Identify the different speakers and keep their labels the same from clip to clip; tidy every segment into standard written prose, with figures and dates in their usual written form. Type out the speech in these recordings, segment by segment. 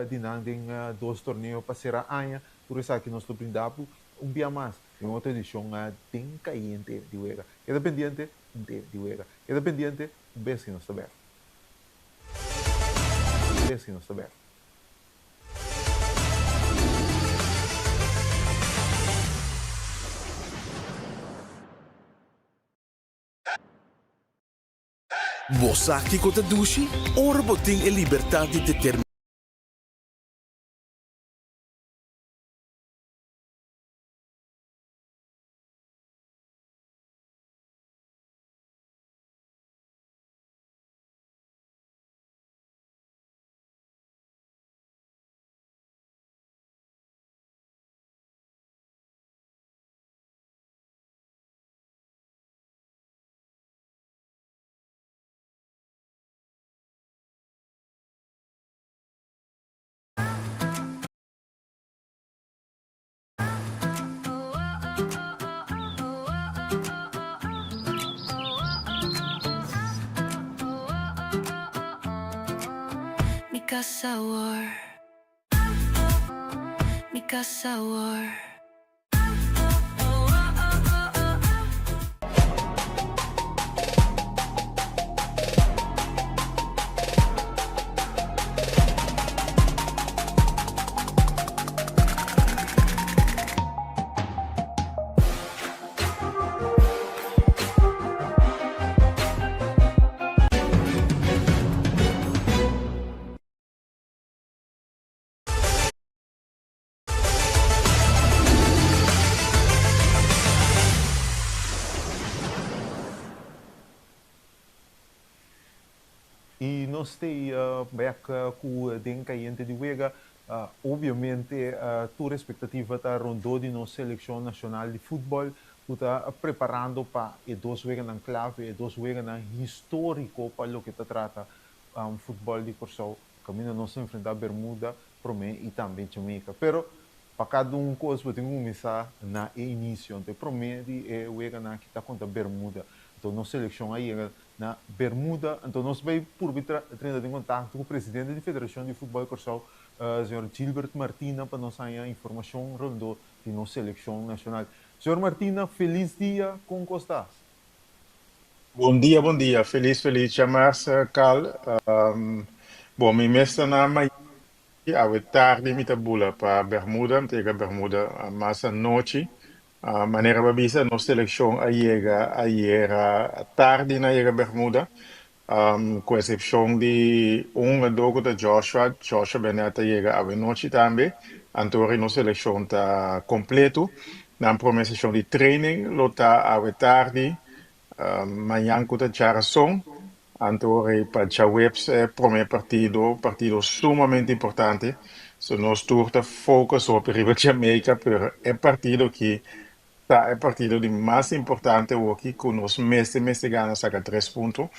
Speaker 1: dinang dois torneios para ser a anha, por isso aqui nós brindamos dia mais. Em outra edição tem caiente de uega. Queda pendiente de uega. Queda pendiente, um beijo que nós está aberto. Um beijo que nós está aberto.
Speaker 2: Você aqui conta dushi, ora botem a liberdade de determinar.
Speaker 3: Mika Sour.
Speaker 1: E nós temos com o caiente de uega, obviamente, toda a expectativa está rondando de nossa seleção nacional de futebol, que está preparando para e dois uega na clave, e dois uega na histórico para o que se trata futebol de Corsão. Caminho nós enfrentar Bermuda, Promé e também Jamaica. Pero para cada coisa, eu tenho que começar na início. Então, Promé é uega na que está contra Bermuda. Então, nossa seleção aí na Bermuda. Então, nós vamos por entrar em contato com o presidente da Federação de Futebol de Corsão, Sr. Gilbert Martina, para nos dar informação rondou de nossa seleção nacional. Sr. Martina, feliz dia, como estás?
Speaker 4: Bom dia. Feliz, chamar-se Carl. Bom, me mesta na Miami, a tarde, me tabula para Bermuda, tega Bermuda, mas a noite, a maneira babisa, nossa seleção a chega tarde na chega Bermuda, com exceção de dogo da Joshua Beneta chega a noite também, então nossa seleção está completo, na primeira sessão de training, lota a tarde, manhã com a Jarason, Antore para Chaweps primeiro partido sumamente importante. So nós turta foco sobre River Jamaica, pero é partido que é partido de mais importante aqui com nós mês ganha saca 3 pontos.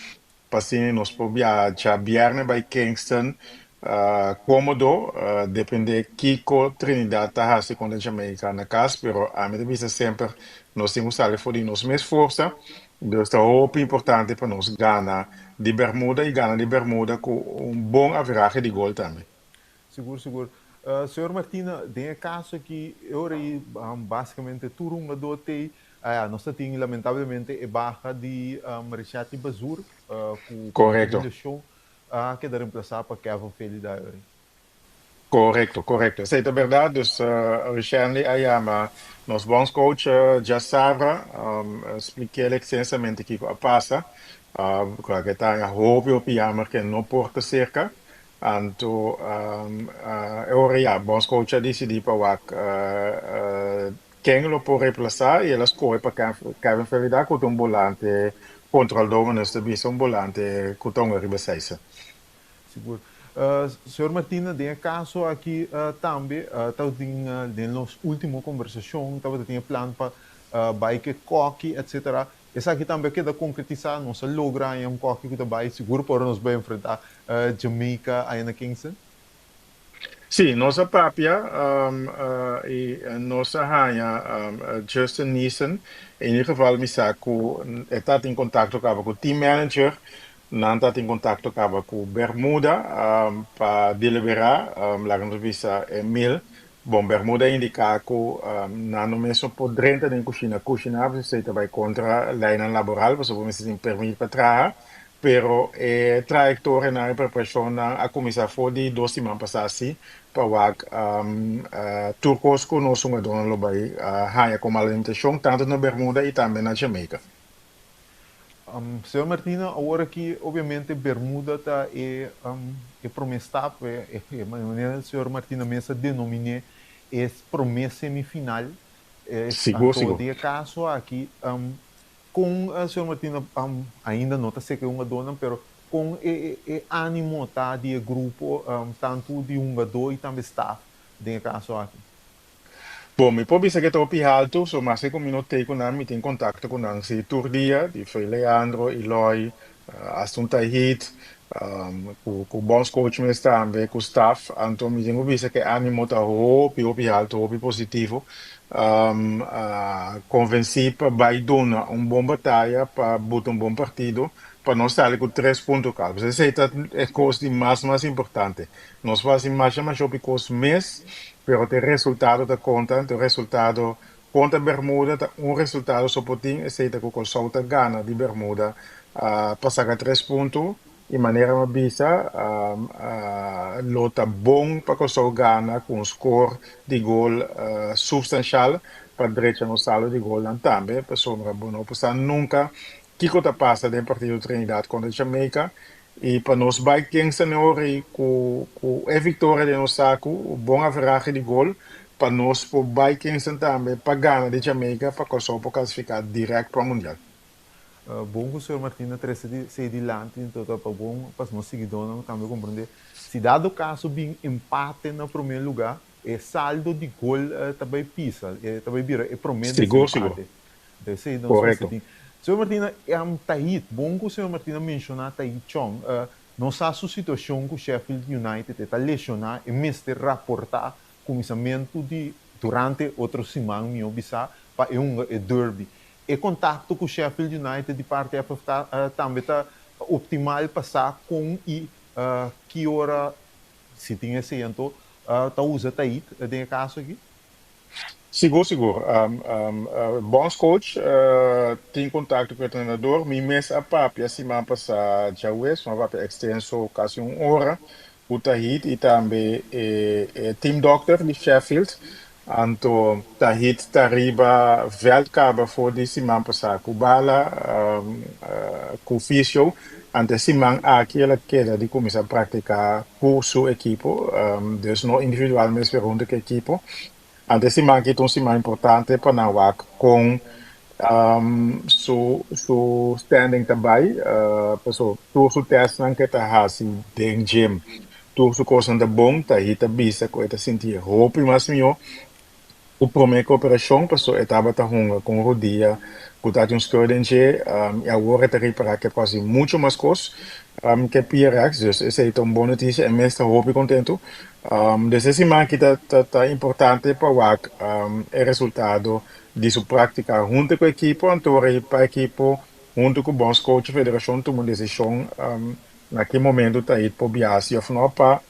Speaker 4: Passando nós podemos já viernes by Kingston, cômodo, depende Kiko Trinidad tá a segunda Jamaica na casa, pero a minha vista sempre nós temos que fazer de nós mais força. Então, é muito importante para nós ganhar de Bermuda e ganhar de Bermuda com bom average de gol também.
Speaker 1: Seguro. Senhor Martina, tem caso que eu basicamente tudo adotei, nós temos lamentavelmente a barra de Marichati Bazur,
Speaker 4: Correto.
Speaker 1: O show que dá reemplaçar para Kevin Feli da hora.
Speaker 4: Correto. Isso é verdade. Recently, nosso bom coach já sabe, expliquei extensamente o que passa. Que está em Rovio, Piamar, que não porta cerca. Então, eu bom coach já decidiu para quem lo pode reemplaçar e ela escolhe para Kevin Ferida com volante controlador, mas também volante com arriba 6.
Speaker 1: Seguro. Senhor Martina, tem caso aqui também, nos últimos conversações, estava tinha plano para bike coque, etc. Essa aqui também queda concretizar, nós logra um coque que também seguro para nós vai enfrentar Jamaica aí na Kingston.
Speaker 4: Sim, nossa própria e nossa rainha Justin Neeson, em ieder geval, está em contato com o team manager Nanta em contato acaba com Bermuda para deliberar lá na revista Emil. Bom, Bermuda indica que não mesmo por dentro da cozinha você vai contra a lei laboral, você vai se permitir para trabalhar, pero trajetória na preparação a começar foi de 2 semanas passadas para o turcos que nós somos donos do país, como alimentação tanto na Bermuda e também na Jamaica.
Speaker 1: Senhor Martina, agora que obviamente Bermuda está é promessa, maneira o senhor Martina Mesa denomina é promessa semifinal.
Speaker 4: Sigo, sigo.
Speaker 1: De caso aqui, com o senhor Martina ainda não está que é uma dona, mas com ânimo tá de grupo, tanto de jogador e também staff, de caso aqui.
Speaker 4: Bom, me pode dizer que estou alto, so mas como eu tenho com nós, me tenho contato com nós, se turdia, de foi Leandro, Eloy, Assunta Hit, com bons coaches também, com staff, então me tenho visto que ânimo está hopi alto, hopi positivo, convenci para vai dar uma boa batalha, para botar bom partido, para nós sair com 3 pontos calmos. Essa é a coisa mais importante. Nós fazemos mais coisa mês, pero o resultado da conta, o resultado contra Bermuda, resultado só potinho, esse é que o solta Gana de Bermuda, passar a 3 pontos, de maneira uma bisa, lota bom para o Gana com um score de gol substancial, para direita no salo de gol também, para sombra boa, para nunca que coisa passa dentro do partido de Trinidad contra Jamaica, e para nós vai quem senhor com a vitória de nosso saco, o bom average de gol, para nós por vai quem também para ganhar de Jamaica para conseguir classificar direto para o Mundial.
Speaker 1: Bom que o senhor Martina se dilante, então tá bom para nós seguidores também compreender. Se dado o caso bem empate no primeiro lugar, é saldo de gol também pisa, também vira é prometo de empate.
Speaker 4: Correto.
Speaker 1: Senhor Martina, Tahit, bom que o senhor Martina mencionar Tahit Chong, não sabe a situação que o Sheffield United está lesionado e mesmo raportar começamento de durante outra semana, meu bisa, para derby. E contato com o Sheffield United de parte também está optimal passar com que hora se tinha esse então está usando Tahit, tem caso aqui?
Speaker 4: Seguro. Bons coach, tem contato com o treinador, me mês a papi, a semana passada já mas papi extenso quase 1 hora, o Tahit e também team doctor de Sheffield, então Tahit está arriba Veldkaba for de semana passada, com bala, com físio, ante semana aqui ela quer de começar a praticar com sua equipe, dus não individualmente, mas com a equipe. Ante semana que é uma semana importante para nós com su standing também, pessoal, todos os testes que está fazendo dentro do gym, todos os coisas da bom, tá aí tá bisa, que está sentir roupa mas melhor, o primeiro cooperação, pessoal, estava tá hunga com o dia, que está um score dentro, e agora está reparar que quase muito mais coisas, que PRX, dus essa é uma boa notícia, e mesmo está roupa contento. Dessa semana que tá importante para o resultado de sua prática junto com a equipe, então para a equipe, junto com bons coaches, a federação tomou decisão naquele momento tá aí para Biasi of não para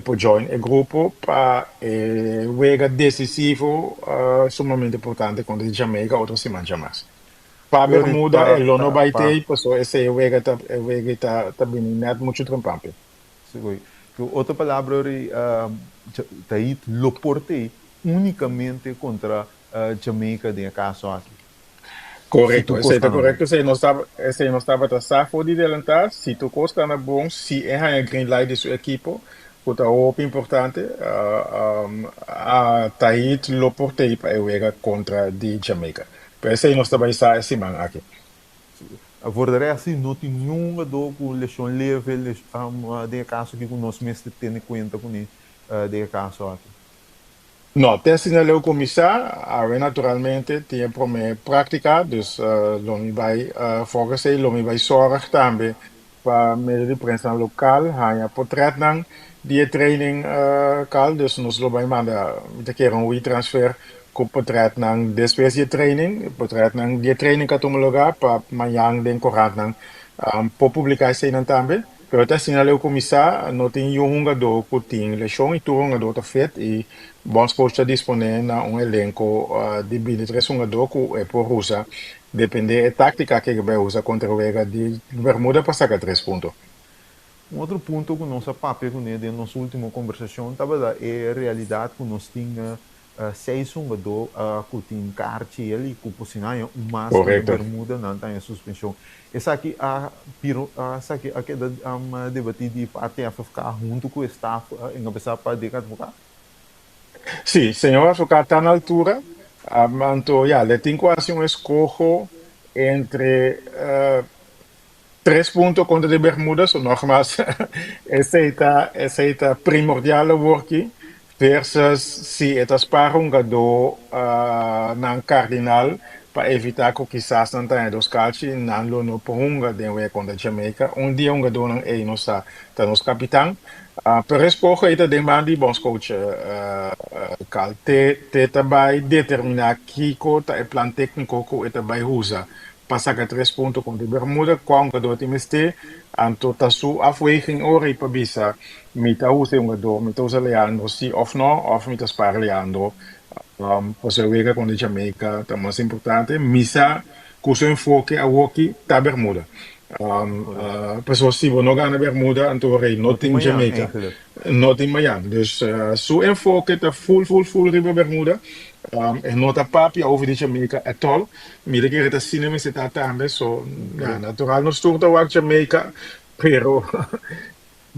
Speaker 4: para join o grupo para jogar decisivo, sumamente importante contra a Jamaica outra semana jamais. Para Bermuda, ele não vai ter, pessoal, esse joga tá bem net muito trampampe.
Speaker 1: Outra palavra está aí, loporte unicamente contra Jamaica de caso aqui.
Speaker 4: Correto, esse é correto. Esse não estava traçado de adelantar. Se tu gosta na bom, se é a green light de sua equipe, que é muito importante, está aí loporte para jogar contra de Jamaica. Esse não estava essa semana aqui.
Speaker 1: Agora, assim, não tem nenhuma dor com lesão leve, de caso que nós mesmos temos em conta com isso, de caso aqui.
Speaker 4: Não, teste na lei começar, naturalmente tem a prática, dus Lomi vai focussen, Lomi vai zorg também para meio de prensa local, hanya portret nang die training kal, dus nos lo vai manda de keer een transfer com portret nang despes die training, portret nang die training katumologa pa mayang den korant nang por publicar isso aí também. Pero até assim, eu começar, não tem um jogador que tem lesão e tu um jogador tá feito e bons coach está disponível na um elenco de 23 jogadores que é por usar. Depende da tática que vai usar contra o Vega de Bermuda para sacar 3 pontos.
Speaker 1: Outro ponto que nós papel com ele, nossa última conversação, estava é a realidade que nós tínhamos seis jogadores que tem carte ele que por sinal mas que na
Speaker 4: Correto.
Speaker 1: Bermuda não tem suspensão. Essa aqui essa aqui debater de parte ficar junto com o staff em começar para advogar.
Speaker 4: Sim, senhor, ficar está na altura. Então, ele tem quase um escorro entre 3 pontos contra de Bermuda, so nogmaals, essa é primordial work versus se é para um jogador na Cardinal para evitar que quizás não tenha dos calci não lo no porunga de we contra Jamaica dia um jogador não é nossa tá nos capitão per espoco ita demandi bons coach cal te também determinar kiko ta e plan técnico ko ita vai usa passar a 3 pontos contra Bermuda qual jogador tem este anto ta su afweging ori pa bisa mita usa um jogador mita usa Leandro si of no of mita spara Leandro você vê quando Jamaica está mais importante, missa com seu enfoque a walkie tá Bermuda. Pessoas se não ganham Bermuda, então rei não tem Jamaica, não tem Miami. Dus seu enfoque tá full riba Bermuda. E não tá papi over de Jamaica at all. Mira que está cinema se tá também, so natural não estou a Jamaica, pero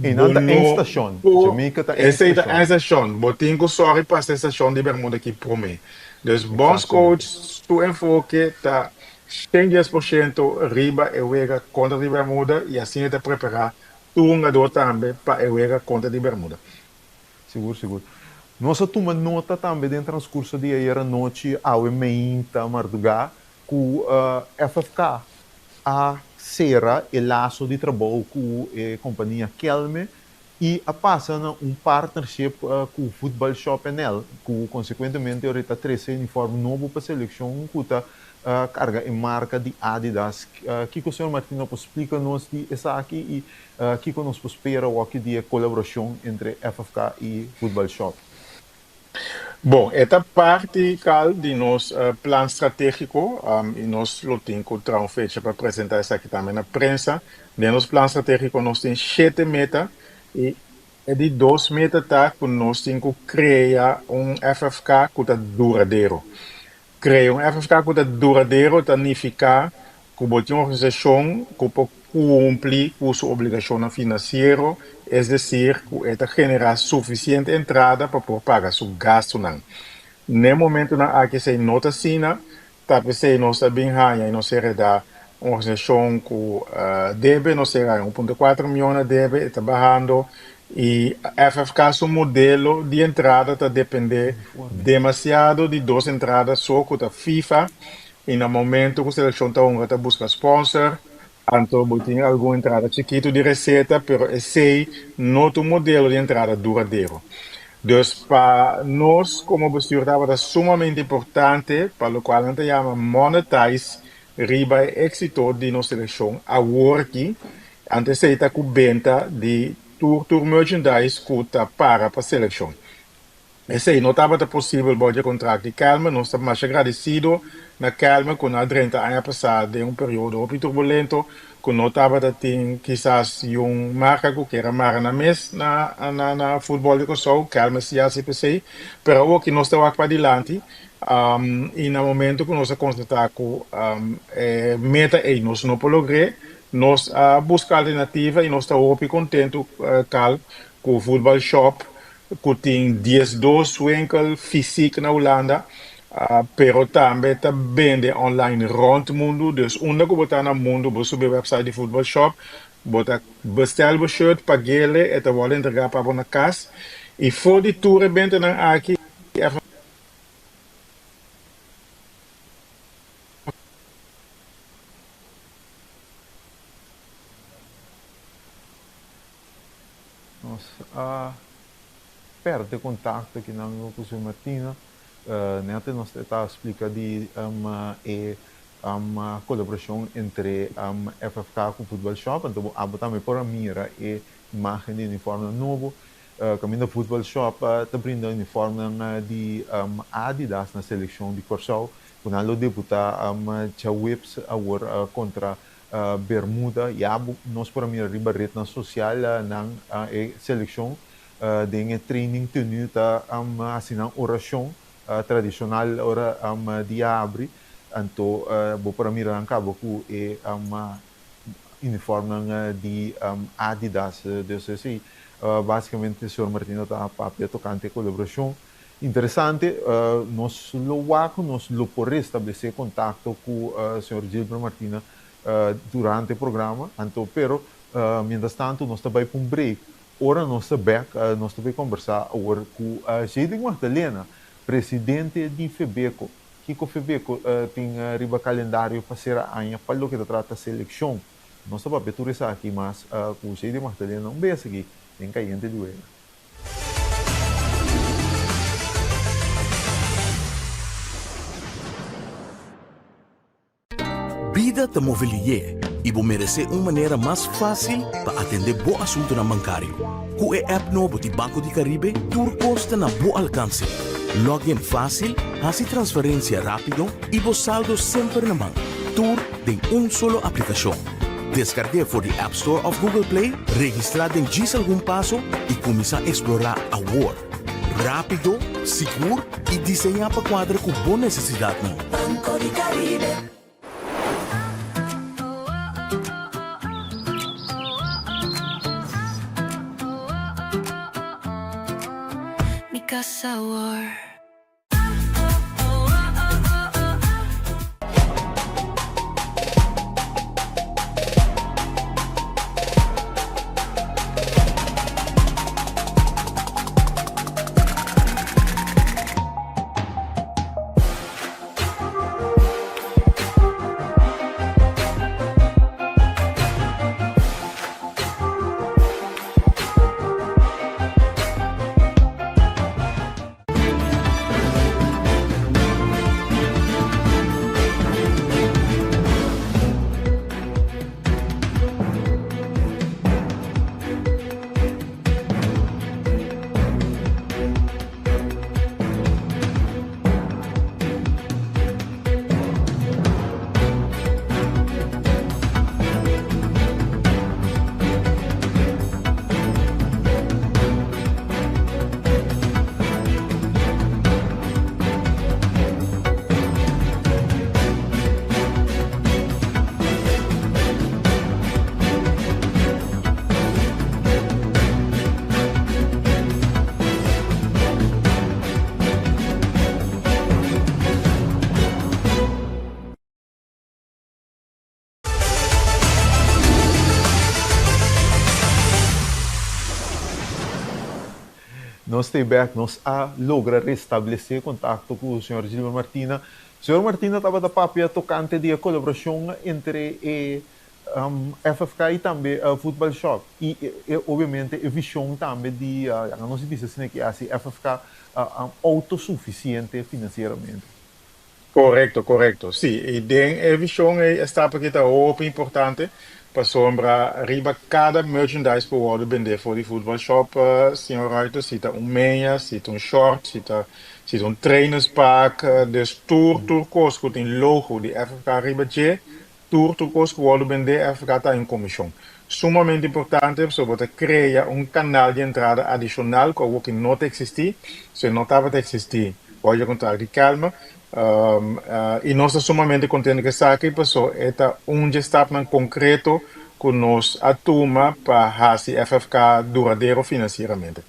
Speaker 1: E não tem estação. Jamaica tem
Speaker 4: estação. Essa estação. Botinho sorry para essa estação de Bermuda aqui por mim. Dus bons coach, tu enfoque tá 110% riba e wega contra de Bermuda e assim te preparar tu um jogador também para e wega contra de Bermuda.
Speaker 1: Seguro. Nós tomamos nota também dentro do transcurso de ayer à noite ao meinta Marduga com FFK a será o laço de trabalho com a companhia Kelme e a passa um partnership com o Football Shop NL, que consequentemente está 13 uniforme novo para a seleção, que está carga em marca de Adidas. Kiko, senhor Martino, explica-nos essa aqui e Kiko nos espera o aqui de colaboração entre FFK e Football Shop.
Speaker 4: Bom, esta parte de nosso plano estratégico, e nós temos que fecha para apresentar isso aqui também na prensa. De nosso plano estratégico, nós temos 7 metas e de 2 metas que nós temos que criar FFK que é duradouro. Criar FFK que é duradouro significa que você tem uma organização que pode cumprir com sua obrigação financeira, é decir, que genera suficiente entrada para poder pagar seu gasto. No momento que se nota assim, talvez se não está bem e não se dá uma organização que deve, não sei, 1,4 milhões deve, está barrando, e FFK, seu modelo de entrada está depender demasiado de 2 entradas só com a FIFA, e no momento que a seleção está buscando sponsor, então, tem alguma entrada chiquito de receita, pero esse não é um modelo de entrada duradouro. Então, para nós, como bestuurder, é sumamente importante, para o qual a gente chama monetize, riba o êxito de nossa seleção, a work, antes de estar com venda de tour merchandise que está para a seleção. Esse aí não estava possível para o contrato de Calma, nós estamos mais agradecidos na Calma, com a 30 anos passado, em período muito turbulento, que não estava tendo, quizás, marca que era marca na mês na futebol de Kosovo, Calma se já se pensei, mas hoje nós estamos para adiante, e no momento que nós constatamos que meta é nós não podemos nós buscamos alternativa e nós estamos contentes com o Football Shop, que tem 12 winkel físico na Holanda, pero também está vende online rond o mundo, dus onde que botar no mundo, você subir website de Football Shop, botar bestel o shirt, pagar ele, e te vou entregar para a casa, e for de tour bent na aqui,
Speaker 1: Nossa, perde contato aqui na minha com o Martina. Nós está explicando colaboração entre FFK com o Futebol Shop, então abo também para mira e imagem de uniforme novo. Caminho Futebol Shop está brindando uniforme de Adidas na seleção de Corsau, quando ela debuta Chawips agora contra Bermuda, e abo nós para mira riba rede social na seleção de training tenu tá assim na oração tradicional ora dia abre. Então, vou para mirar em cabo com uniforme de Adidas. Dus, sim, basicamente, o senhor Martino está a tocante colaboração interessante. Nós lo por estabelecer contato com o senhor Gilberto Martina durante o programa. Então, pero, mientras tanto, nós também para um break. Ora, nós também conversar agora com a Jade Magdalena, presidente de FEBECO. Kiko Febeco tem riba calendário para ser a anha para o que trata seleção. Não sabe abertura aqui, mas com o de Magdalena não bem aqui, tem caiente de uena.
Speaker 2: Vida te movilie e vou merecer uma maneira mais fácil para atender bom assunto na bancário. Com o app novo de Banco de Caribe, tudo custa na bom alcance. Login fácil, hace transferência rápido e vos saldo sempre na mão. Tudo em solo aplicação. Descargue for the App Store of Google Play, registrar em diz algum passo e começar a explorar a world. Rápido, seguro e desenhar para quadra com boa necessidade.
Speaker 3: Banco de Caribe. Casa War.
Speaker 1: Nós nós logra restabelecer contato com o senhor Gilberto Martina. O senhor Martina estava da papia tocante de colaboração entre FFK e também Futebol Shop. E, obviamente, a visão também de, não se diz assim, que a FFK autossuficiente financeiramente.
Speaker 4: Correto. Sim, e a visão está porque está muito importante. Para sombra, riba cada merchandise para o vender voor die voetbalshop, senhor Reiter, cita meia, cita short, cita trainerspak, dus tour kost goed in logo die FFK riba J, tour kost geworden vender FFK está em comissão. Sumamente importante, sobre criar canal de entrada adicional que ook não existia, se não estava a existir, pode contar de calma. E nós estamos sumamente contentes que essa aqui passou. É gestapo concreto que nós atuamos para fazer FFK duradouro financeiramente.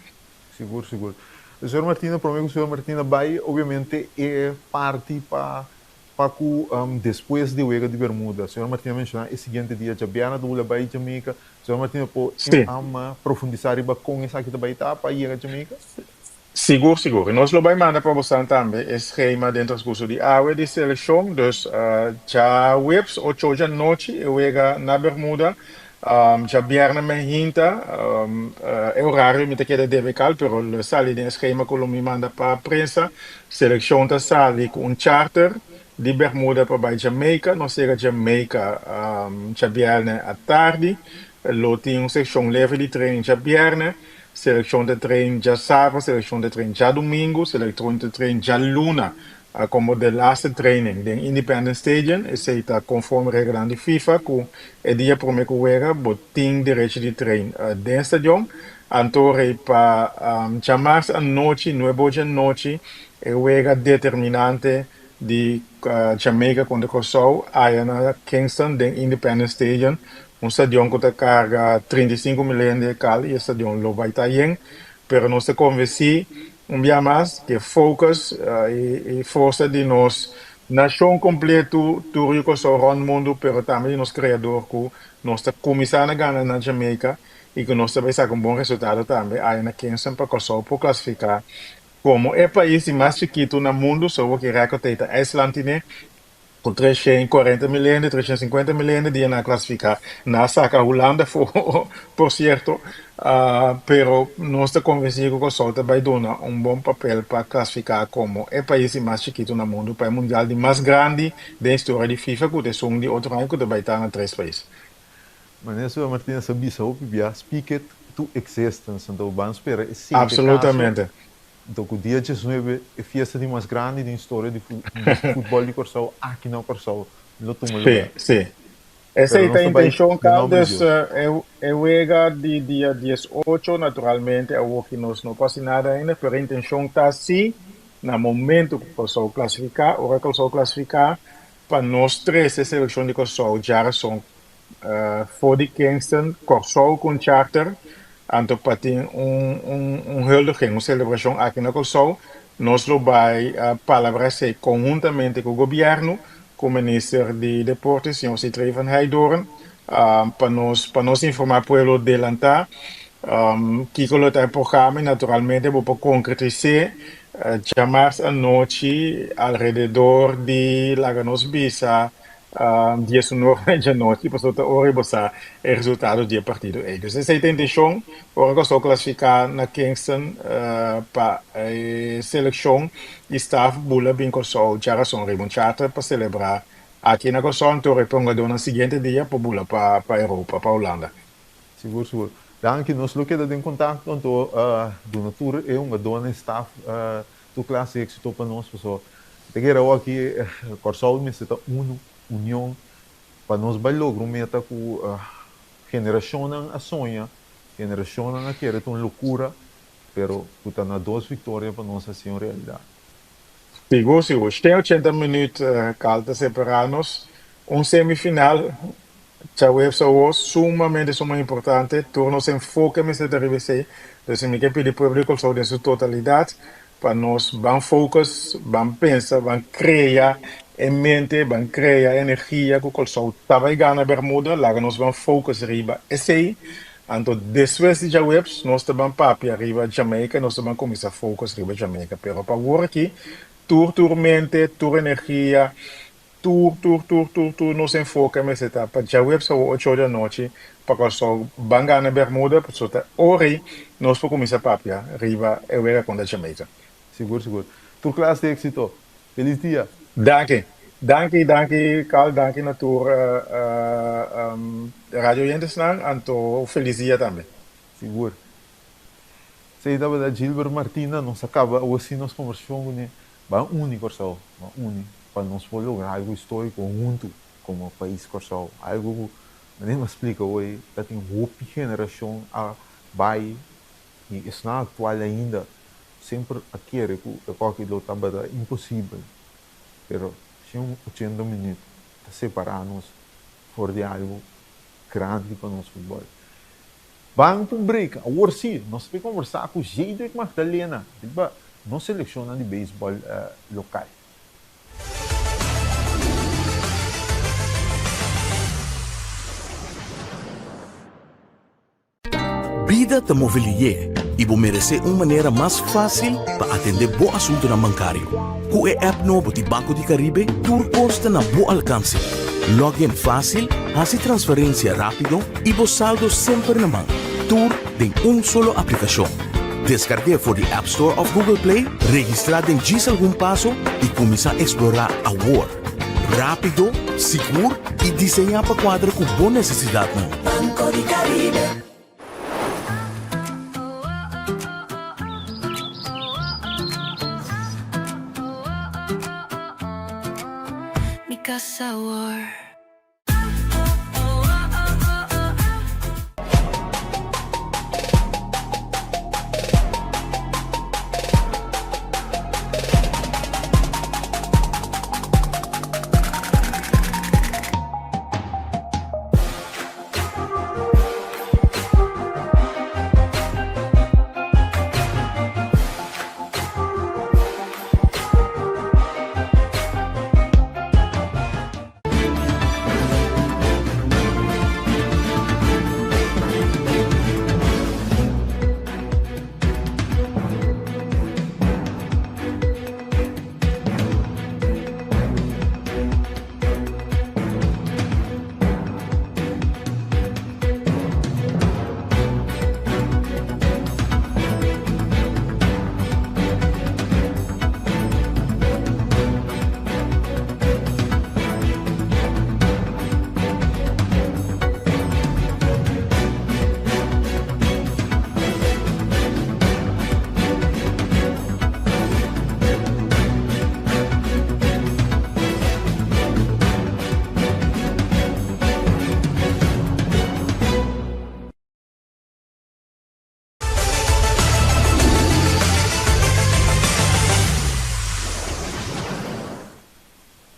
Speaker 1: Seguro. O senhor Martina, para mim, o senhor Martina vai, obviamente, é parte para que depois de Uega de Bermuda. O senhor Martina mencionou o seguinte dia, Jabiana do Ulabai, Jamaica. O senhor Martina pode profundizar com essa aqui também para ir a Jamaica?
Speaker 4: Seguro. Nós vamos mandar para você também o esquema dentro do curso de AUE de seleção. Dus já webs 8 da noite eu chego na Bermuda. Já viernes me hinta horário me queda deve cal, pero le sali de esquema que me manda para a prensa. Seleção da sali com charter de Bermuda para Jamaica, nós chega a Jamaica viernes à tarde, lá tem uma seção leve de trem já viernes, seleção de trem já sábado, seleção de trem já domingo, seleção de trem já luna, como de laatste training, de Independence Stadium, e se está conforme regra de FIFA, que é dia para me que botin direito de trem dentro do stadium, antore para chamar a noite, nuevo de noite, e juega determinante de Jamaica contra Curaçao, aí na Kingston, de Independence Stadium, um stadion que carga 35 milhões de cal, e o stadion lo vai estar bem, pero nós se convenci um dia mais que focus e força de nós nação completo tudo que só rond mundo, pero também nós criador que nós está começando a ganhar na Jamaica e que nós também está com bom resultado também aí na Kingston para Curaçao para classificar como é o país mais chiquito no mundo, só que recorde a Islândia com 340 milhões, 350 milhões de na classificar. Na saca Holanda, por certo, pero nós estamos convencidos que o Sol vai dar um bom papel para classificar como é o país mais chiquito no mundo, o país mundial mais grande da história de FIFA, que é um de outro ano que vai estar em 3 países.
Speaker 1: Mas nessa Martina sabia só o que speak it to existence, então vamos esperar.
Speaker 4: Absolutamente.
Speaker 1: Então, o dia 19 é a festa de mais grande da história de futebol de Curaçao aqui na Curaçao.
Speaker 4: Sim, sim. Essa é a intenção, Carlos. É o de dia 18, naturalmente, é o que nós não passa nada ainda, mas a intenção está assim, no momento que o Curaçao classificar, o Curaçao classificar, para nós três, a seleção de Curaçao já são for de Kingston, Curaçao com charter, então, para ter huldiging, uma celebração aqui na Curaçao, nós vai palavras conjuntamente com o governo, com o ministro de Deportes, senhor Citrey van Heidoren, para nós informar o povo adelantar, que o programa, naturalmente, para concretizar, chamar a noite alrededor de Laganos Bisa, 19 de noite, para o resultado do partido. Então, essa é a intenção, agora que só classificar na Kingston para a seleção e staff bula bem com o Jarason Raymond Charter para celebrar aqui na Coção, então repongo no seguinte dia para bula para a Europa, para a Holanda.
Speaker 1: Seguro, seguro. Danke, nós lo queda em contato com do Natura e dona staff do classe que estou para nós, pessoal. Peguei aqui, Coção, me está união para nós vai lograr meta com geração a sonha, geração a querer uma loucura, pero puta na 2 vitórias para nós assim realidade.
Speaker 4: Pegou se hoje tem 80 minutos calta separarnos, semifinal, tchau sumamente importante, tornou-se enfoque me se deve ser, então me quer pedir público só de sua totalidade, para nós vamos focus, vamos pensar, vamos criar em mente, vamos criar energia que o sol estava ganhando na Bermuda, lá nós vamos focus riba esse então depois de Jawebs nós também papi riba Jamaica, nós também começar a focus riba Jamaica, pero para agora aqui tur mente, tur energia, tur nos enfoca mas está para Jawebs às 8 da noite, para o sol vai ganhar na Bermuda, por isso ori nós vamos começar a papi riba eu contra Jamaica.
Speaker 1: Seguro. Tur classe de éxito. Feliz dia.
Speaker 4: Danke, Karl, danke na tour Radio Jentesnang, anto feliz dia também.
Speaker 1: Seguro. Sei da Gilbert Martina, nós acaba, ou assim nós conversamos, né? Vai único, Corsal, para nós poder lograr algo histórico junto como país Corsal, algo que nem me explica hoje, que tem uma geração a vai e isso não é atual ainda, sempre a querer que aquilo estava impossível. Pero se 80 minutos para separar-nos for de algo grande para o nosso futebol. Vamos para um break. Agora sim, nós vamos conversar com o Jedrick Magdalena, nossa seleção de beisebol local.
Speaker 2: Vida te mobilier e vou merecer uma maneira mais fácil para atender bom assunto na bancário. Com o app novo de Banco de Caribe, tudo custa na bom alcance. Login fácil, fazer transferência rápido e vos saldo sempre na mão. Tudo em solo aplicação. Descargue for the App Store of Google Play, registrar em algum passo e começar a explorar a War. rápido, seguro e desenhado para quadra com boa necessidade.
Speaker 3: Banco de Caribe. Mi casa war.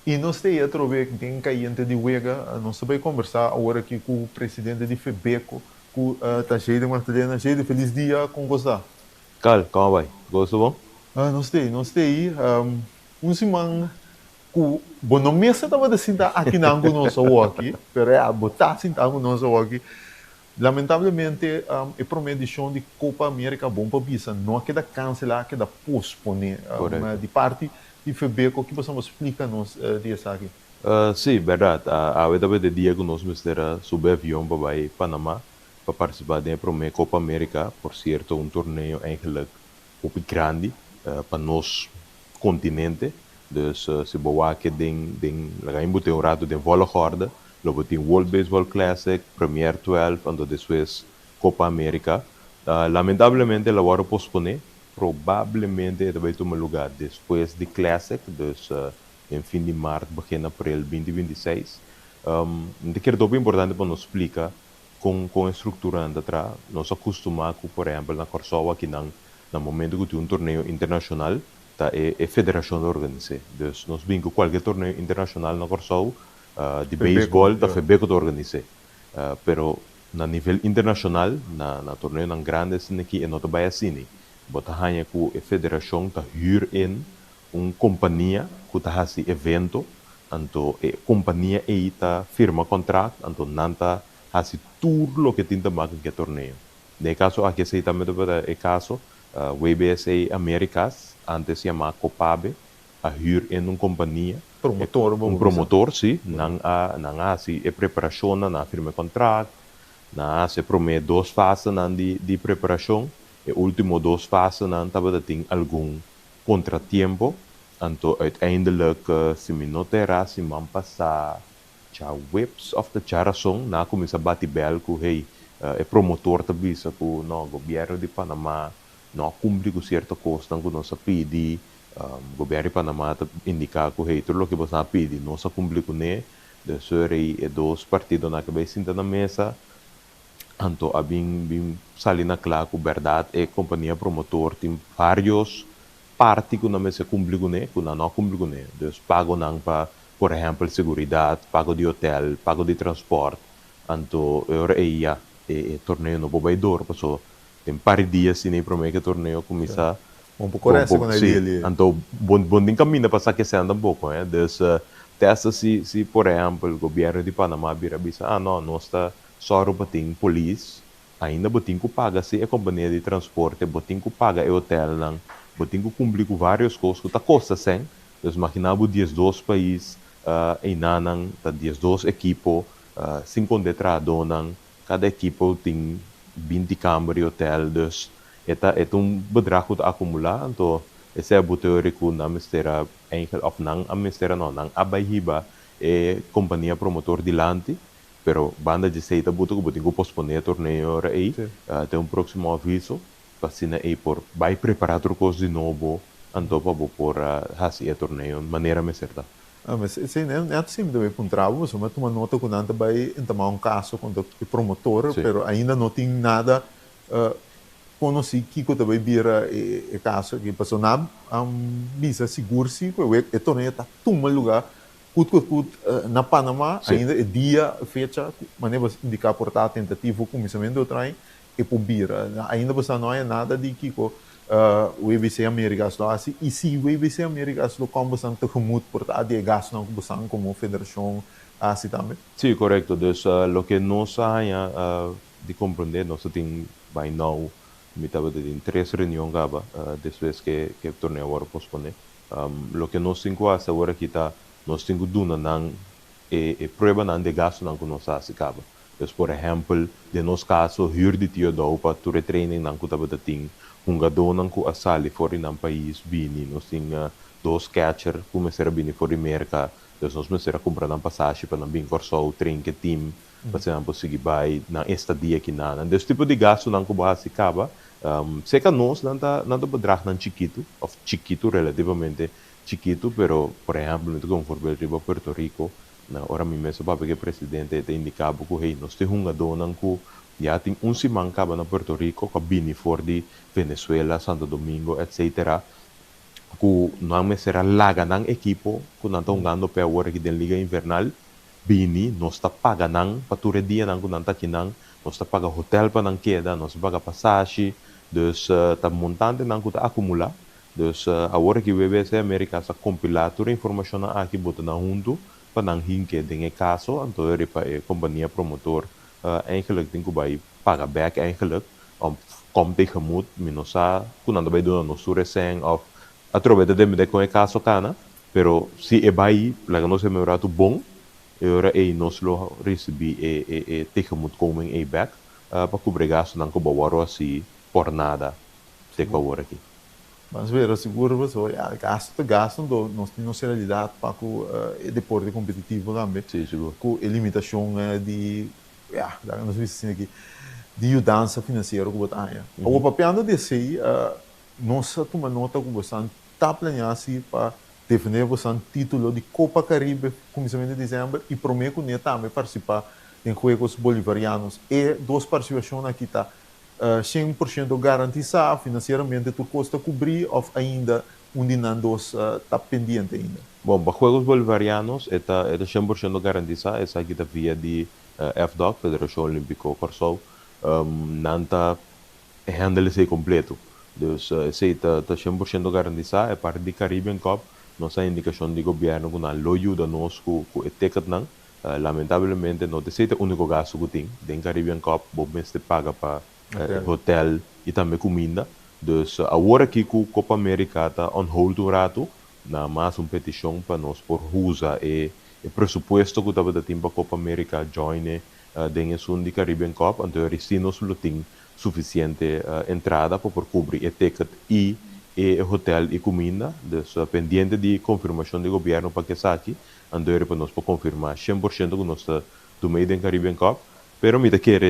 Speaker 1: E nós temos outro vez que tem caíente de Uega, nós vamos conversar agora aqui com o presidente de FEBECO, com a Geide Martelena. Geide, feliz dia com você.
Speaker 5: Cal, como vai? Gosto bom?
Speaker 1: Nós temos semana que bom, não me estava de sentar aqui na nossa aqui, mas é botar sentar com nossa aqui. Lamentavelmente, a primeira edição de Copa América bom para bisa, não é que da cancelar, que da posponer, de parte de FEBECO, que você nos explica nos dias aqui.
Speaker 5: Sim, verdade. A verdade de dia que nós vamos subir avião para ir Panamá para participar da primeira Copa América, por certo, torneio eigenlijk muito grande para nós continente. Dus se boa que den laga tem um rato de volleyball, logo tem World Baseball Classic, Premier 12, e depois Copa América. Lamentavelmente, ela vai posponer. Provavelmente vai tomar lugar depois de Classic, dus em fim de março, begin abril 2026. De que é muito importante para nos explicar com a estrutura anda atrás. Nós acostumamos, por exemplo, na Corsova, que no momento que tem um torneio internacional, tá, é a federação organiza. Dus nós vimos qualquer torneio internacional na Corsova, de beisebol, da FEBECO organiza. Pero na nível internacional, na torneio não grande, aqui é não vai assim. Bota hanya ku a federação ta hyr in companhia que ta hasi evento, anto companhia ta firma contrato, anto nanta hasi tudo que tinta mag que torneio. De caso aqui se também é caso WBSA Americas, antes se chama Copabe, a hyr in companhia promotor sim, não hasi a preparação na firma contrato, na hasi promete 2 fases de preparação. E último 2 fases não estava tem algum contratempo, então uiteindelijk se me notera se man passar já whips of the charação na começa a bater bel com hey promotor também que no governo de Panamá não cumpre com certa coisa que nós pedi governo de Panamá indicar que hey tudo o que você pedi não se cumpre com né de sobre 2 partidos na cabeça na mesa. Então, a bem salina claro que verdade é companhia promotor tem vários partes que não se cumpre com né, que não cumpre com né. Então, pago não para, por exemplo, segurança, pago de hotel, pago de transporte. Então, eu ia torneio no Bobaidor, passou tem par dias sem nem prometer que o torneio começa
Speaker 1: um pouco essa quando ele.
Speaker 5: Então, bom tem caminho para que se anda um pouco, né? Então, testa se por exemplo, o governo de Panamá vira bisa, não, nós está só botem polícia, ainda botem que paga se a companhia de transporte, botem que paga o hotel, não, botem que cumprir com várias coisas, que tá costa sem, então imaginava 12 países, e não, tá 12 equipos, 5 detradores, cada equipo tem 20 câmaras de hotel, dus é um bedrag que acumular, então esse é o teoria que não mistério, eigenlijk of não a mistério não, não abai hiba, companhia promotor dilante, pero banda de seita buto que botinho posponer torneio aí, tem próximo aviso, vacina aí por vai preparar trocos de novo, antopa por hasi torneio, maneira me certa.
Speaker 1: Mas esse não é assim também para um trabalho, mas uma nota que não vai tomar um caso com o promotor, pero ainda não tem nada conheci que também vira o caso que passou na visa seguro-se, porque o torneio está tão lugar, na Panamá, ainda é dia, fecha, maneira de indicar por a tentativa, o começamento do trem, e por vira. Ainda você não é nada de que o EBC América está assim, e se o EBC América está como você está muito por a de gasto não você como federação assim também.
Speaker 5: Sim, correto. Então, o que nós de compreender, nós temos by now, me estava de 3 reuniões depois que o torneio agora pospone. O que nós temos agora que está, nós temos duna não prova não de gasto não que nós acaba. Então, por exemplo, de nosso caso, huur de tio do para tu retraining não que estava de jogador não que asali fora no país bini, nós temos 2 catcher começar a bini fora América, então nós começar a comprar uma passagem para não vir corso trein que time, para ser conseguir vai na estadia que não. Então, esse tipo de gasto não que você acaba. Sei que nós não tá bedrag não chiquito relativamente chiquito, pero por exemplo, no conforme riba Puerto Rico, na hora mesmo sabe que o presidente te indicava que hey, nós temos jogador não que já tem semana acaba na Puerto Rico, que vini for de Venezuela, Santo Domingo, etc. Que não será laga na equipo, que não estão ganhando para agora que tem liga invernal, vini, nós está pagando para todo dia não que não está aqui não, nós está pagando hotel para não queda, nós paga passagem. Dus tá montante não que acumular. Dus agora que o BBC América está compilar toda a informação aqui botando junto para não rinque de caso, então a companhia promotor eigenlijk tem que vai pagar back eigenlijk como tegemoet minosa quando vai doar nos recém of através de com o caso cana, pero se é vai lá não se me rato bom, agora aí nós lo recebi tegemoet coming back para cobrir gasto não que bawaro assim por nada de agora aqui.
Speaker 1: Mas ver, seguro você, gasto, nós temos realidade para o deporte competitivo também.
Speaker 5: Sim, seguro.
Speaker 1: Com a limitação de, não sei se aqui, de mudança financeira que você tem. O papel desse aí, nós tomamos nota que você está planeando para definir você título de Copa Caribe, começamento de dezembro, e prometo que também participar em Jogos Bolivarianos. E 2 participações aqui está 100% garantizado financeiramente, tu custa cobrir ou ainda não está pendente ainda?
Speaker 5: Bom, para Juegos Bolivarianos é 100% garantizado, essa aqui está via de FDOC, Federação Olímpica Corso, não está handle completo. Então, esse está 100% garantizado, é parte do Caribbean Cup, nossa indicação do governo que não ajuda nós com o ticket não. Lamentavelmente, não é o único gasto que tem. Dentro do Caribbean Cup, o mês paga para hotel e também comida. Então, agora que a Copa América está on hold um rato, na mais uma petição para nós por usar o pressuposto que estava tendo para a Copa América join dentro do Caribbean Cup, então se nós não tem suficiente entrada para cobrir o ticket e hotel e comida, então pendente de confirmação do governo para que saque, então para nós para confirmar 100% que nós está do meio do Caribbean Cup, pero me quer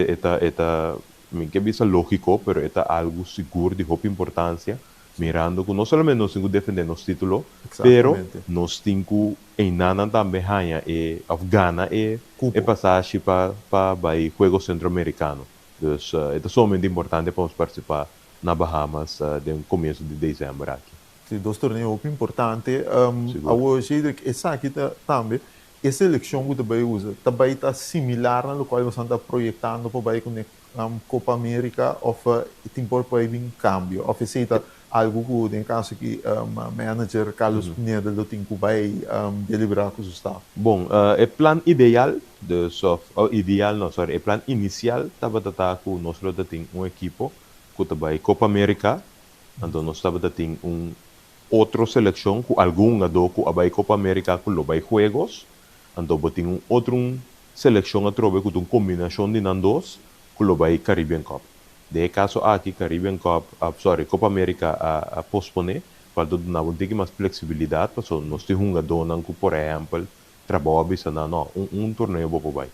Speaker 5: que é lógico, pero é algo seguro de grande importância, mirando que não somente nós temos que defender nosso título, pero nós temos que em nada também ganhar Afgana e passagem para o Juego Centro-Americano. Então, é somente importante para nós participar na Bahamas no começo de dezembro aqui.
Speaker 1: Sim, 2 torneios importantes. Hoje, essa aqui também, essa eleição que também usa, também está similar ao qual você está projetando para com a Copa América, ou tem por vir cambio, ou seja, algo que, em caso que o manager Carlos Pineda do tem que vai deliberar com o staff.
Speaker 5: Bom, o plano ideal, o plano inicial, estava com nós tem equipo que também Copa América, então nós estava tem outra seleção com algum jogador que vai Copa América que vai jogos, então tem outra seleção a trocar com uma combinação de dois que vai Caribbean Cup. De caso aqui Caribbean Cup, Copa América a postponer, para dar mais flexibilidade, porque nós temos jogador que, por exemplo, trabalho bisa na no torneio bopo vai.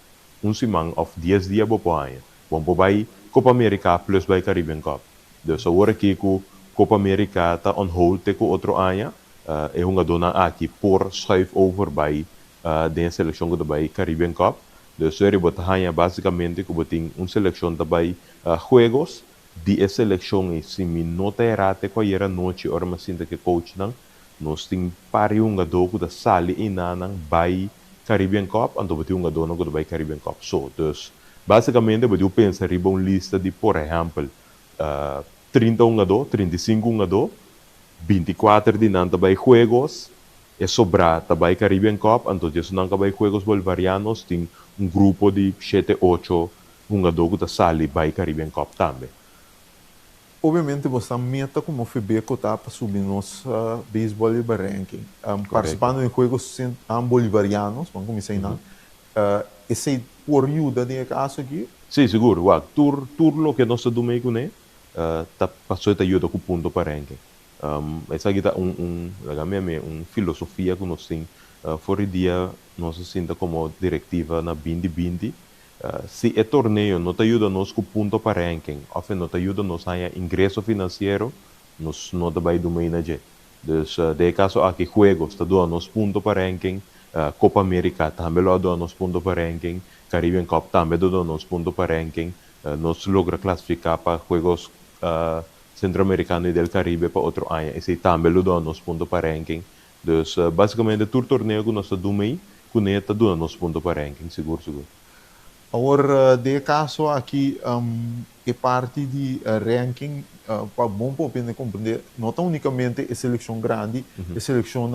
Speaker 5: Simang of 10 dias bopo anya. Bom vai Copa America plus vai Caribbean Cup. Dus agora aqui com Copa America tá on hold te com outro anya. É uma dona aqui por schuif over by de seleção do vai Caribbean Cup. Dus er bota hanya basicamente que boting seleção da vai juegos de seleção e se me nota errate com era noite ora mas sinta que coach não nós tem pari doku da sali inanang by Caribbean Cup anto boting dono go by Caribbean Cup. So dus basicamente eu penso riba lista de por exemplo 30 jogador, 35 jogador, 24 de nanta by juegos, e sobra também Caribbean Cup, então isso não vai juegos bolivarianos, tem grupo de 7, 8 jogadores que sali by Caribbean Cup também.
Speaker 1: Obviamente você meta como FEBECO tá para subir nos beisebol e ranking. Participando em jogos bolivarianos, vamos começar aí, esse por ajuda de caso aqui?
Speaker 5: Sim, seguro. Tur lo que nós do meio né, tá passou te ajuda com ponto para ranking. Essa aqui tá filosofia que nós tem fora dia nós sinta como diretiva na 2020. Se é torneio não te ajuda nós com ponto para ranking, ou não te ajuda nós a ingresso financeiro, nós não te vai do meio na jet. Dus de caso aqui juegos tá doando nos ponto para ranking, Copa America também lo doando nos ponto para ranking, Caribbean Cup também doando nos ponto para ranking, nós logra classificar para juegos centro-americano e del Caribe para outro ano, esse também lo doando nos ponto para ranking. Dus basicamente todo torneio que nós tá do meio, que nem tá doando nos ponto para ranking, seguro.
Speaker 1: Agora, de caso aqui, é parte de ranking, para bom para compreender, não tão unicamente a seleção grande, a seleção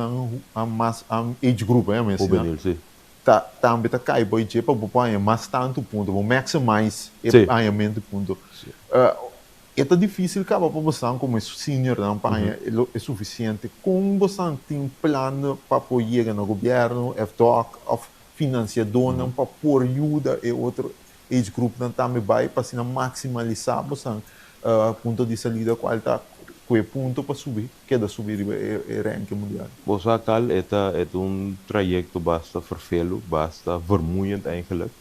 Speaker 1: mais age group, é mesmo? Também está cai para para botar mais tanto ponto, para maximize o ganhamento ponto. É difícil acabar para você como senior não é suficiente. Como você tem plano para apoiar no governo, FDOC, financiador não para pôr ajuda e outro age group não também vai para se maximizar você ponto de saída qual está com ponto para subir subir o ranking mundial.
Speaker 5: Você akal é trajeto basta vervelo, basta vermoeiend eigenlijk,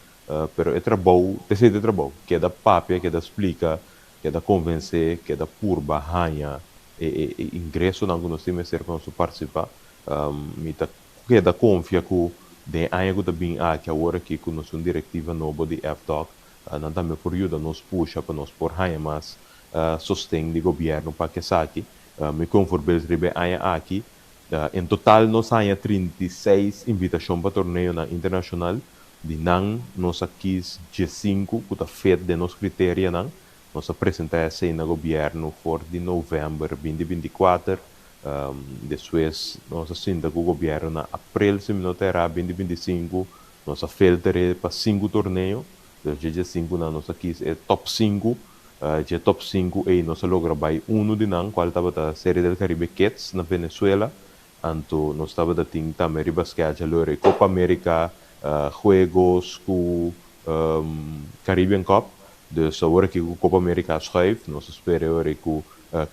Speaker 5: pero é trabalho, é trabalho, que dá papel, que dá explica, que dá convencer, que dá pur bahanya e ingresso não nós temos ser para participar, que dá confia que de ano que também aqui agora que nós uma diretiva nova de FDOC, não também por ajuda nos puxa para nós por hanya mais sustento do governo para que saque, me conforme ribe ano aqui, em total nós hanya 36 invitações para torneio na internacional, de não nós aqui G5 que está feito de nos critérios não, nós apresentamos aí no governo for de novembro 2024. Depois, nós assinamos com o governo na abril, se não terá 2025, nós filtramos para 5 torneios, desde 5 na nossa aqui é top 5, de top 5 aí nós logramos de não, qual estava a série del Caribe Kids na Venezuela, então nós estava a ter também basquete, Copa América, Juegos com Caribbean Cup, dus agora que o Copa América schuif, nós esperamos que o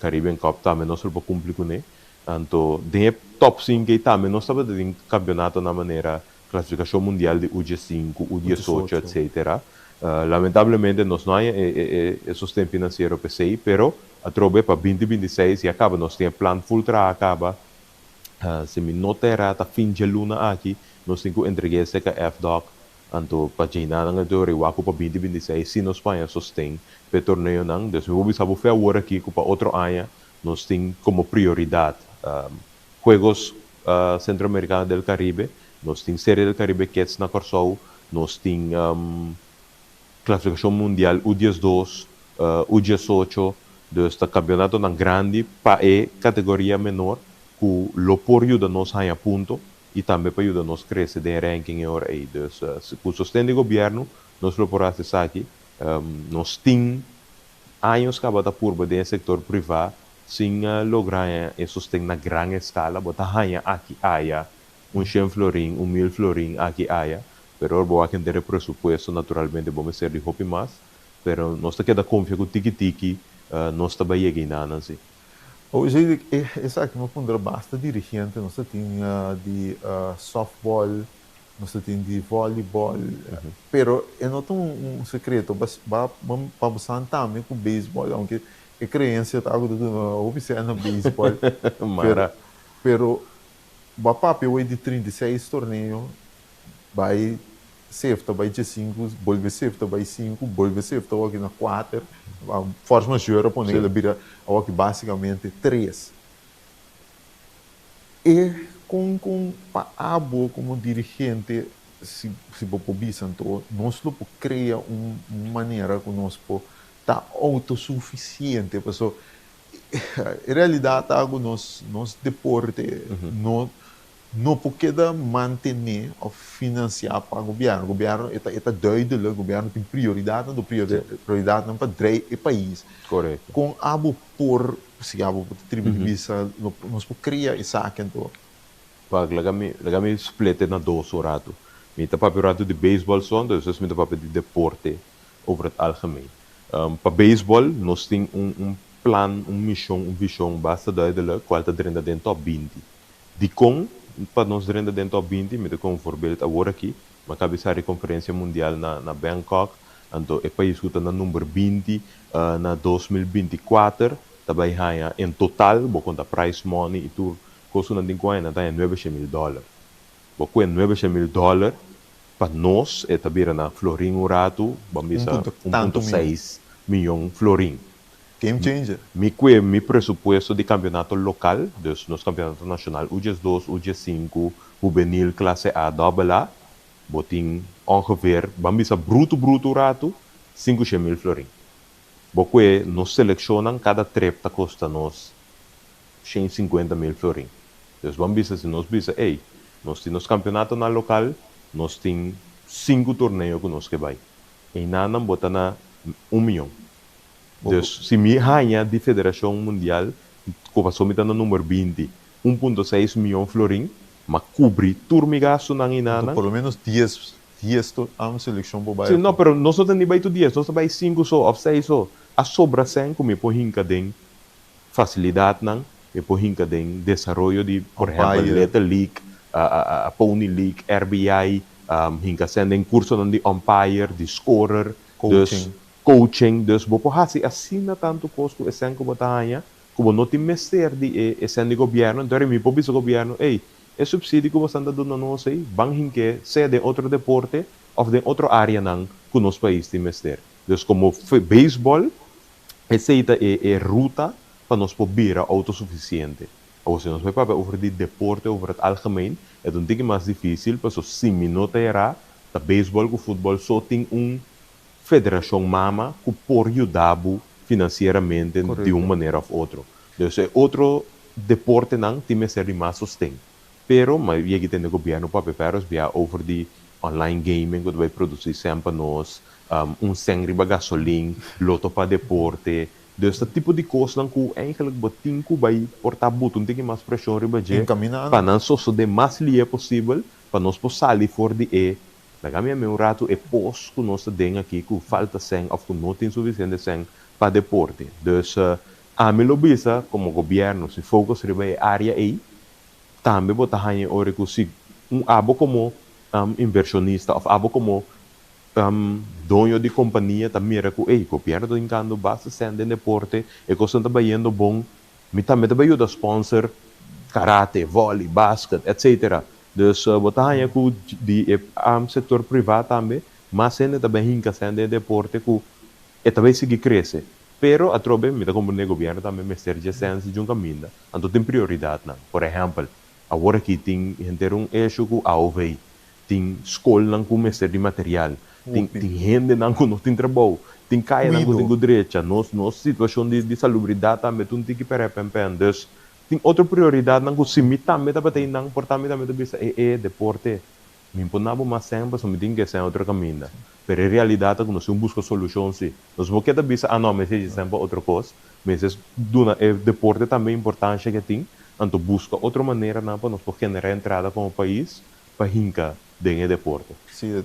Speaker 5: Caribbean Cup também nós vamos cumprir com ele. Então, de top 5 e também nós estamos em campeonato na maneira classificação mundial de UG5, UG18, etc. Lamentavelmente, nós não é sustento financeiro para isso, mas a trobe para 2026 e acaba, nós temos plano full tra acaba. Se me não terá a fim de luna aqui, nós temos que entregar esse FDOC. Então, para treinar na teoria, o para 2026, se nós Espanha sustém para torneio não, então, eu vou saber agora aqui para outro ano, nós temos como prioridade Juegos Centro-Americanos del Caribe, nós temos Série del Caribe Kids na Corsou, nós temos classificação mundial U12, U18, deste campeonato na grande para a categoria menor, que o por ajuda nós a ponto e também para ajudar nós a crescer de ranking e hora aí. Dus, com o sustento do governo, nós procuramos isso aqui, nós temos anos que a curva do setor privado, sem lograr sustento na grande escala, botar aqui aya, 100 florin, 1000 florin aqui aya, pero vou aqui ter presupuesto naturalmente vamos ser de hopi mais, pero nós está queda confia com tiki-tiki, nós está bem chegando assim.
Speaker 1: Hoje, essa aqui é uma fundura basta dirigente, nós temos de softball, nós temos de voleibol, pero eu não tenho segredo, mas vamos também com beisebol, aunque a criança está oficiando no beisebol,
Speaker 5: Mara.
Speaker 1: pero o papi hoje de 36 torneios, vai safety vai de 5, volve safety vai 5, volve safety aqui na 4, força majeure para ele vira aqui basicamente 3. E com abo como dirigente, se pobisa então, nós não cria uma maneira que nós tá autossuficiente, pessoal. Em realidade, algo nos deporte não pode manter ou financiar para o governo. O governo está duidelijk, o governo tem prioridade para o país.
Speaker 5: Correto.
Speaker 1: Com abo por se abo tribunal nós pode criar essa então.
Speaker 5: Pag lagami split na dois rato. Mita papi rato de baseball son, dus mita papi de deporte over het algemeen. Para baseball, nós temos plan, visão basta duidelijk, qual está dentro da top 20. De com, para nós dentro da top 20, mita como voorbeeld agora aqui, uma cabeçada de conferência mundial na Bangkok, então o país que está na número 20, na 2024, também há em total, vou contar price money e tudo, custo na dincoina tá em $900,000. Porque $900,000 para nós é também na florim um rato, vamos dizer 1,6 milhão florim.
Speaker 1: Game changer.
Speaker 5: Mi presupuesto de campeonato local, dus nos campeonato nacional UG2, UG5, juvenil, classe A, AA, boting ongeveer, vamos dizer bruto rato, 500,000 florim. Porque nos selecionam cada trip custa nos 150,000 florim. Dus vamos dizer, se nós dizer, ei, nós temos campeonato na local, nós temos 5 torneios que nós que vai. E nada bota na 1 milhão. Dus se me ganha de Federação Mundial, como passou me no número 20, 1,6 milhão florim, mas cobre turmi gasto na inana.
Speaker 1: Pelo menos 10 a seleção para
Speaker 5: sim, não, pero nós não temos baito 10, nós temos 5 só, ou 6 só. A sobra 5 me põe em facilidade não. E por hinka den desenvolvimento de, por exemplo, Little League, a Pony League, RBI, hinka sendem curso de umpire, de scorer, coaching, dus bopo hasi assina tanto custo e sen como tahanha, como não tem mestre de esen de governo, então mi pobiso governo, ei, é subsídio que você anda dando não sei, bang hinke se de outro deporte ou de outra área não que nos país tem mestre. Dus como beisebol, essa é ruta para nós poder autossuficiente. Ou se nós vai para over de deporte over het algemeen, é um pouco mais difícil, porque se minuto era, da beisebol com futebol só tem federação mama que por ajudar financeiramente de uma maneira ou outra. Então, é outro deporte não tem que ser de mais sustento. Pero, mas aqui tem o governo para preparar via over de online gaming, que vai produzir sempre nós, sangue para gasolina, loto para deporte. Dus dat tipo de coisa que eigenlijk botinho vai portar buto, não tem mais pressão ribaje, para não só de mais lia possível, para nós sair fora de Lagami meu rato é pós que nós temos aqui que falta sangue ou que não tem suficiente sangue para deporte. Dus a mim lo bisa como governo se focus riba área aí, também botar hanha ore que se abo como inversionista ou abo como dono de companhia também era que o governo está indicando basta sendo em deporte e que está trabalhando bom, mas também trabalhando a sponsor karate, vôlei, basquete, etc. Dus botar que de setor privado também, mas ainda também hinca sendo em deporte que também seguir crescer. Pero a trobe me como o governo também me ser de senso de caminho, então tem prioridade não. Por exemplo, agora aqui tem eixo que AOV, tem escola não com mestre de material. Tem gente que não tem trabalho, tem caia que não tem direito, nossa situação de salubridade também tem que perder. Dus, tem outra prioridade que se me também está tendo, portanto, também está deporte. Me imponava mais sempre, só me tem que ser outro caminho. Mas a realidade é que nós busca soluções. Nós não queremos dizer, não, mas é sempre outra coisa. Mas é deporte também importante que tem, então busca outra maneira para nós generar entrada como país para hincar dentro do deporte.
Speaker 1: Sim,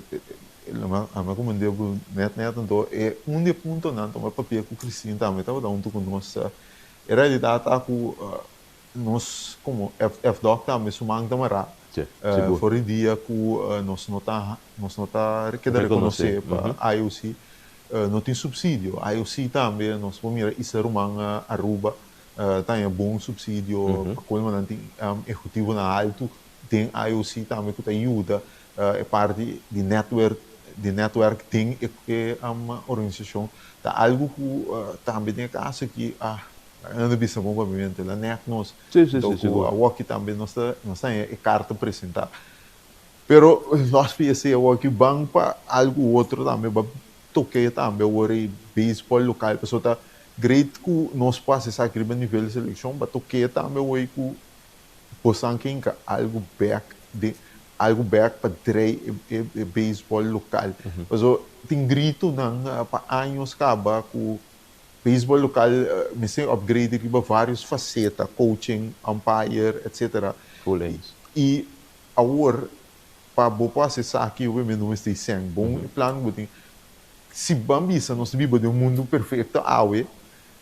Speaker 1: a minha comunidade net então é de ponto não tomar papel com o Cristina também estava dando com nós a realidade é que nós como FDOC também sumang tamará
Speaker 5: Sim, seguro.
Speaker 1: Fora dia que nós não tá quer reconhecer para IOC, não tem subsídio. IOC também, nós vamos mirar isso rumang Aruba, tem um bom subsídio, para quando não tem executivo na alto, tem IOC também que ajuda, é parte de network tem uma organização, tá algo que também tem caso que não bisa bom movimento lá né nós
Speaker 5: Sim,
Speaker 1: o aqui também nós tem carta apresentar pero nós pensei o aqui bang para algo outro também ba toquei também o baseball local pessoa tá great que nós passa essa aqui nível de seleção ba toquei também o que possam quem algo back para trei baseball local pessoa tem grito não para anos acaba com baseball local, me sei upgrade que vários facetas, coaching, umpire, etc. E agora, para boa acessar aqui, o meu nome é sem bom plano, se bambisa nós vivemos de um mundo perfeito,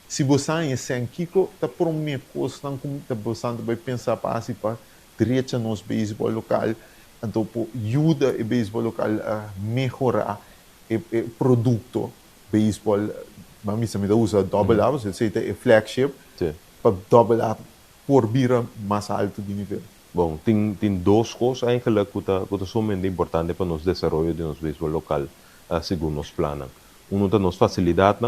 Speaker 1: se você é sem Kiko, tá por uma coisa como tá você vai pensar para direita nos baseball local, então ajuda o baseball local a melhorar o produto baseball. Mas me usa double A, você sei flagship, para double A por vira mais alto de nível.
Speaker 5: Bom, tem duas coisas eigenlijk que são muito importantes para o desenvolvimento de nosso beisebol local, segundo nos planos. Um é nos facilidade,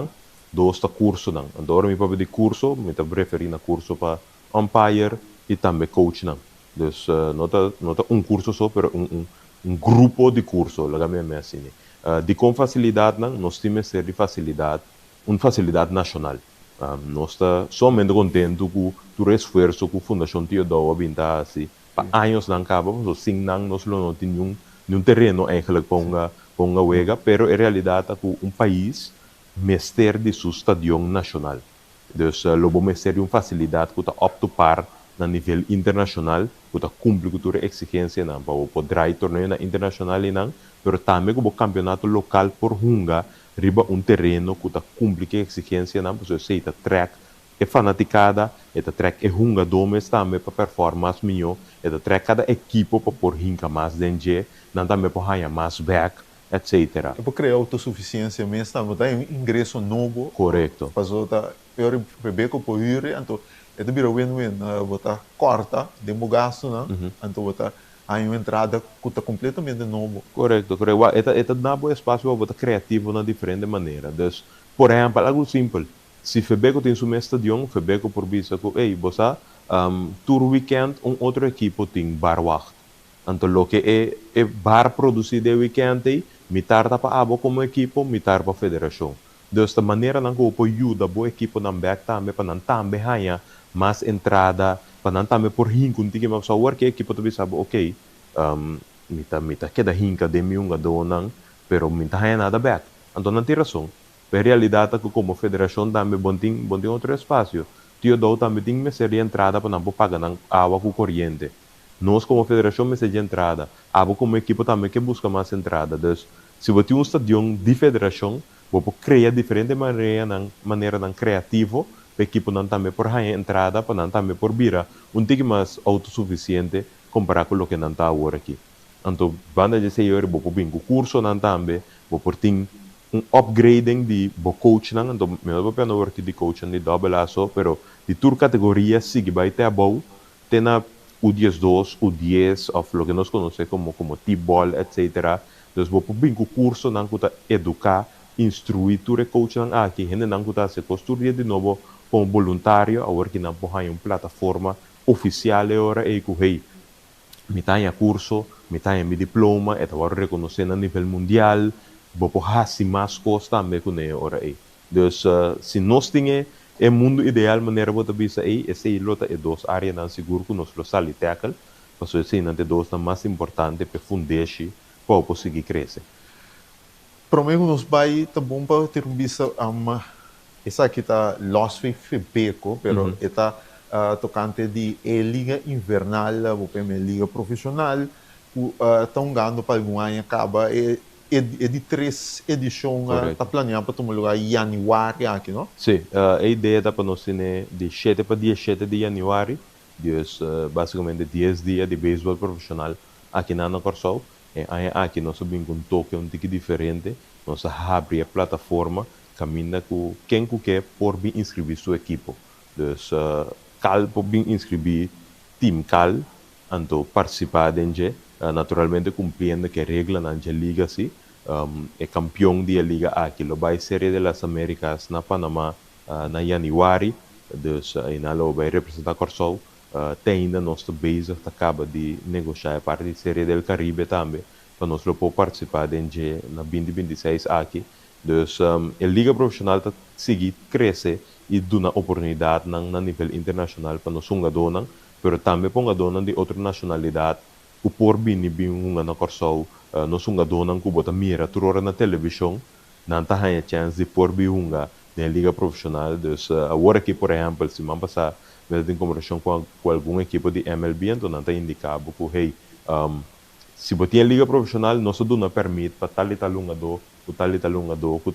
Speaker 5: dois é curso. Agora, me para de curso, me está referindo a curso para umpire e também coach. Então, não é curso só, mas grupo de curso, assim. De com facilidade, nós temos que ter de facilidade, uma facilidade nacional. Nós estamos somente contentos com o esforço que a Fundação Teodoro Binta assim, para anos não acaba, mas sim nós não temos nenhum terreno eigenlijk para uma wega, pero em realidade é um país mestre de seu estado nacional. Então, logo mestre de uma facilidade que está apto para no nível internacional, que está cumpre com a exigência para o drive torneio internacional mas também com o campeonato local por hunga riba terreno que está cumpre com a exigência porque você está track é fanaticada, está track é hunga domes também para performance melhor, está track cada equipo para por hinca mais dentro, não também para ganhar mais back, etc.
Speaker 1: É para criar autossuficiência mesmo, também tem ingresso novo.
Speaker 5: Correto.
Speaker 1: Para outra, eu bebê que por ir, então é de vira win-win, botar corta, demo gasto, então botar aí uma entrada que está completamente novo.
Speaker 5: Correto. Eta dá bom espaço para botar criativo na diferente maneira. Então, por exemplo, algo simples. Se Febeco tem seu estadião, Febeco por vista que, você, tour weekend, outro equipo tem bar wacht. Então, o que é bar produzido de weekend, me tarda para abo como equipo, me tarda para a federação. Desta maneira, não vou ajuda o equipo na back também, para não também ganhar mais entrada, para não também por rinco, não tem que mais saber que a equipe também sabe, ok, mita queda rinca de mim um não, pero mita ganha nada back. Então não tem razão. Na realidade, como federação também bom tem outro espaço. Teodoro também tem que ser de entrada para não pagar água com corrente. Nós como federação me ser de entrada, água como equipe também que busca mais entrada. Então, se você tem um estadião de federação, você cria diferente maneira criativa, para a equipe não também por ganhar entrada, para não também por virar tique mais autossuficiente comparado com o que não está agora aqui. Então, banda de senhor, você tem um curso não também, você tem upgrading de coach, então, meu papel não é de coaching de double aço, pero de tour categoria, sigue vai ter bom, tem na U12, U10, ou o que nós conhecemos como T-ball, etc. Então, você tem um curso não que educar, instruir, tu coach aqui, gente não que se construir de novo como voluntário, agora que não pode uma plataforma oficial agora e que hey, me tenha curso, me tenha meu diploma, e agora reconhecendo a nível mundial, vou fazer mais coisas também com ele agora aí. Então, se nós temos o mundo ideal, maneira de pensar aí, esse é duas áreas não seguro que nós precisamos tackle, porque esse é duas mais importante para fundar para conseguir crescer.
Speaker 1: Para mim, nós vai tá bom para ter vista essa aqui tá Los Febeco, pero está tocante de liga invernal, ou liga profissional, estão ganhando para algum ano acaba de 3 edições, está planeando para tomar lugar em janeiro aqui, não?
Speaker 5: Sim, a ideia é para nós de 7 para 17 de janeiro, Dus basicamente 10 dias de beisebol profissional aqui na Corsol. E aí aqui nós sabemos um toque um pouco diferente. Nós abrimos a plataforma, caminha com quem quer por vir inscrever sua equipe. Dus cal por vir inscrever team cal, então participar dentro, naturalmente cumprindo que a regra na liga assim, é campeão da liga aqui, lo vai série das Américas na Panamá na januário, dus ainda lo vai representar Corsol. Tem ainda nós base acaba de negociar a parte de série do Caribe também, para nós poder participar dentro na 2026 aqui. Dus a liga profissional está seguir crescer e dar uma oportunidade na nível internacional para nós jogadores, mas também para jogadores de outra nacionalidade, que por vir na Corsol, nós jogadores que botam mira toda na televisão, não tem a chance de por vir na liga profissional. Dus agora aqui, por exemplo, se man passar em conversação com alguma equipe de MLB, então não está indicado que, hey, se você tem a liga profissional, nós não permite para tal e tal jogador, que está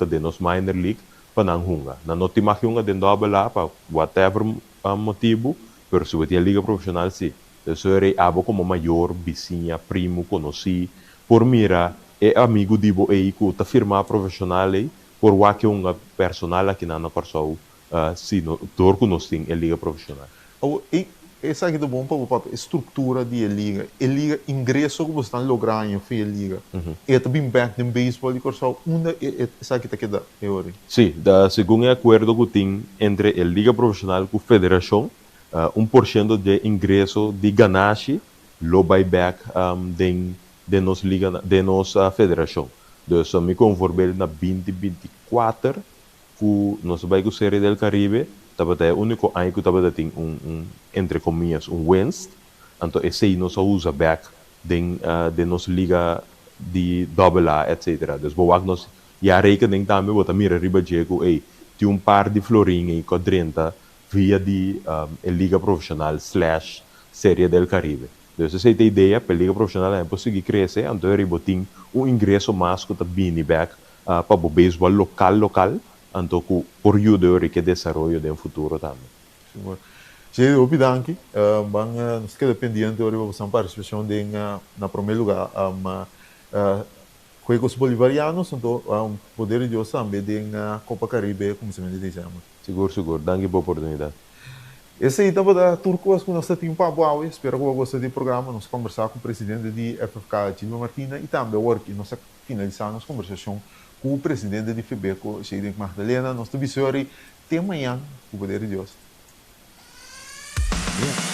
Speaker 5: dentro da minor league, para não jogar. Não tem mais jogador dentro da bola, para whatever motivo, mas se você tem a liga profissional, sim. Isso é algo como maior, vizinha, primo, conheci, por mira, é amigo de você que está firmado profissional, por o que uma personal aqui na Corsol, se dor que nós temos a liga profissional.
Speaker 1: Essa aqui é bom para a estrutura de liga. A liga, ingresso que você está logrando para a liga. E também back no beisebol, Corsol, essa aqui está aqui da teoria.
Speaker 5: Sim, segundo o acordo que tem entre a liga profissional e a federação, 1% de ingresso de ganagem lo buyback de nossa liga, de nossa federação. Então, me conforme na 2024, que nós vai com a série do Caribe, estava o único ano que estava tem entre comillas, wins. Então, esse aí nós usa back de nossa liga de AA, etc. Então, boa nós já rekening também, bota mira riba diego, tem par de florinha e quadrenta via de liga profissional / série del Caribe. Então, essa é a ideia, para a liga profissional é conseguir crescer, então eu tem ingresso mais que está bem back para o beisebol local, então por ajudar que desenvolver no futuro também.
Speaker 1: Sim, obrigado. Nós queda pendiente de a participação na primeiro lugar, Juegos Bolivarianos, então poder de Deus também na Copa Caribe, como se me dizemos.
Speaker 5: Seguro, danke pela oportunidade.
Speaker 1: Esse aí estava da Turcos com nosso tempo para boa. Espero que você goste do programa. Nós conversar com o presidente de FFK, Gilma Martina, e também agora que nós finalizamos a conversação com o presidente de FEBECO, Sheiden Magdalena. Nós te avisamos até amanhã, com o poder de Deus.
Speaker 2: Yeah.